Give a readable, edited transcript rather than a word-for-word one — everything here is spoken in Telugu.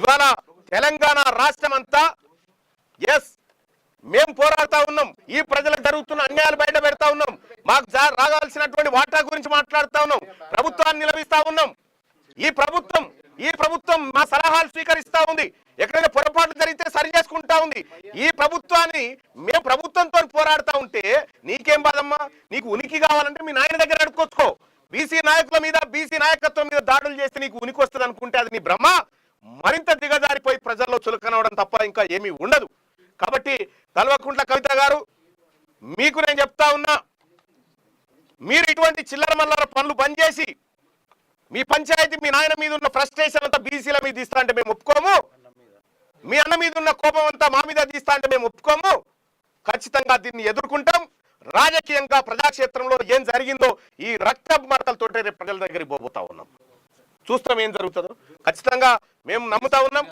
ఇవాళ తెలంగాణ రాష్ట్రం అంతా ఎస్ మేము పోరాడుతా ఉన్నాం, ఈ ప్రజలకు జరుగుతున్న అన్యాయాలు బయట పెడతా ఉన్నాం, మాకు రాగాల్సినటువంటి వాటా గురించి మాట్లాడుతా ఉన్నాం, ప్రభుత్వాన్ని నిలదీస్తా ఉన్నాం. ఈ ప్రభుత్వం మా సలహాలు స్వీకరిస్తా ఉంది, ఎక్కడైనా పొరపాట్లు జరిగితే సరి చేసుకుంటా ఉంది. ఈ ప్రభుత్వాన్ని మేము ప్రభుత్వంతో పోరాడుతా ఉంటే నీకేం బాధమ్మా? నీకు ఉనికి కావాలంటే మీ నాయన దగ్గర అడుక్కొచ్చుకో. బీసీ నాయకుల మీద, బీసీ నాయకత్వం మీద దాడులు చేస్తే నీకు ఉనికి వస్తుంది అనుకుంటే అది నీ భ్రమ. మరింత దిగజారిపోయి ప్రజల్లో చులకనవడం తప్ప ఇంకా ఏమీ ఉండదు. కాబట్టి కల్వకుంట్ల కవిత గారు, మీకు నేను చెప్తా ఉన్నా, మీరు ఇటువంటి చిల్లర మల్లర పనులు బంద్ చేసి మీ పంచాయతీ మీ నాయన మీద ఉన్న ఫ్రస్ట్రేషన్ అంతా బీసీల మీద తీస్తా అంటే మేము ఒప్పుకోము, మీ అన్న మీద ఉన్న కోపం అంతా మా మీద తీస్తా అంటే మేము ఒప్పుకోము. ఖచ్చితంగా దీన్ని ఎదుర్కొంటాం. రాజకీయంగా ప్రజాక్షేత్రంలో ఏం జరిగిందో ఈ రక్త మడతలతోటే రేపు ప్రజల దగ్గరికి పోతా ఉన్నాం. చూస్తాం ఏం జరుగుతుందో. ఖచ్చితంగా మేము నమ్ముతా ఉన్నాం.